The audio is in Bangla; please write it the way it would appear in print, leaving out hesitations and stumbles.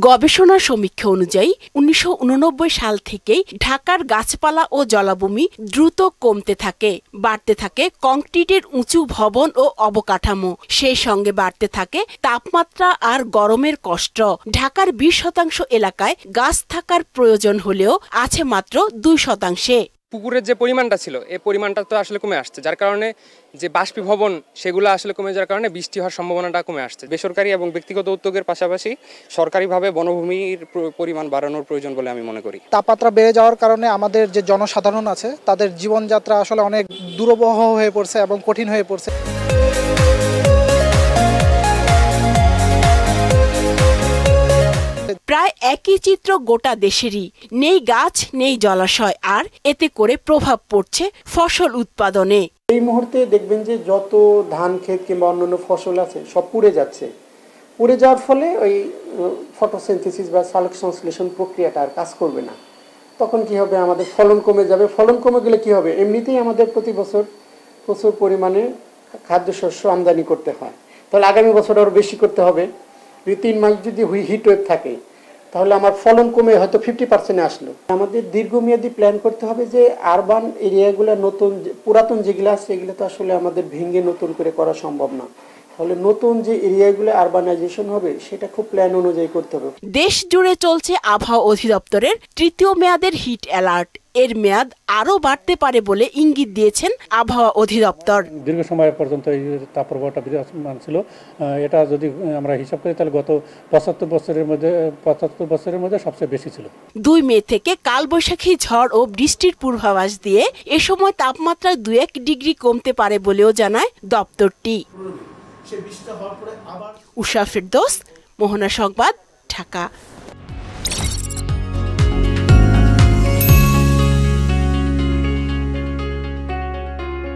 গবেষণা সমীক্ষা অনুযায়ী ১৯৮৯ সাল থেকেই ঢাকার গাছপালা ও জলাভূমি দ্রুত কমতে থাকে, বাড়তে থাকে কংক্রিটের উঁচু ভবন ও অবকাঠামো, সেই সঙ্গে বাড়তে থাকে তাপমাত্রা আর গরমের কষ্ট। ঢাকার ২০% এলাকায় গাছ থাকার প্রয়োজন হলেও আছে মাত্র ২%। পুকুরের যে পরিমাণটা ছিল এই পরিমাণটা তো আসলে কমে আসছে, যার কারণে যে বাষ্পীভবন সেগুলো আসলে কমে যাওয়ার কারণে বৃষ্টি হওয়ার সম্ভাবনাটা কমে আসছে। বেসরকারি এবং ব্যক্তিগত উদ্যোগের পাশাপাশি সরকারিভাবে বনভূমির পরিমাণ বাড়ানোর প্রয়োজন বলে আমি মনে করি। তাপমাত্রা বেড়ে যাওয়ার কারণে আমাদের যে জনসাধারণ আছে তাদের জীবনযাত্রা আসলে অনেক দুরূহ হয়ে পড়ছে এবং কঠিন হয়ে পড়ছে। প্রায় একই চিত্র গোটা দেশেরই, নেই গাছ নেই জলাশয়, আর এতে করে প্রভাব পড়ছে ফসল উৎপাদনে। এই মুহূর্তে দেখবেন যে যত ধান ক্ষেত কিংবা অন্যান্য ফসল আছে সব পুড়ে যাচ্ছে। পুড়ে যাওয়ার ফলে ওই ফটোসিনথেসিস বা সালোক সংশ্লেষণ প্রক্রিয়াটা আর কাজ করবে না। তখন কি হবে, আমাদের ফলন কমে যাবে। ফলন কমে গেলে কি হবে, এমনিতেই আমাদের প্রতি বছর প্রচুর পরিমাণে খাদ্যশস্য আমদানি করতে হয়, তাহলে আগামী বছর আরও বেশি করতে হবে। 3 মাস যদি হিট ওয়েভ থাকে তাহলে আমার ফলন কমে হয়তো 50% আসলো। আমাদের দীর্ঘমেয়াদী প্ল্যান করতে হবে যে আরবান এরিয়াগুলো নতুন পুরাতন যেগুলো আছে এগুলো তো আসলে আমাদের ভেঙে নতুন করে করা সম্ভব না। তাহলে নতুন যে এরিয়াগুলো আরবানাইজেশন হবে সেটা খুব প্ল্যান অনুযায়ী করতে হবে। দেশ জুড়ে চলছে আবহাওয়া অধিদপ্তরের ৩য় মেয়াদের হিট অ্যালার্ট। এর মেয়াদ আরও বাড়তে পারে বলে ইঙ্গিত দিয়েছেন আবহাওয়া অধিদপ্তর। দীর্ঘ সময় পর্যন্ত এই তাপপ্রবাহটা বিরাজমান ছিল। এটা যদি আমরা হিসাব করি তাহলে গত ৭৫ বছরের মধ্যে সবচেয়ে বেশি ছিল। ২ মে থেকে কালবৈশাখী ঝড় ও বৃষ্টির পূর্বাভাস দিয়ে এ সময় তাপমাত্রা ২-১ ডিগ্রি কমতে পারে বলেও জানায় দপ্তরটি। উষা ফেরদৌস, মোহনা সংবাদ, ঢাকা।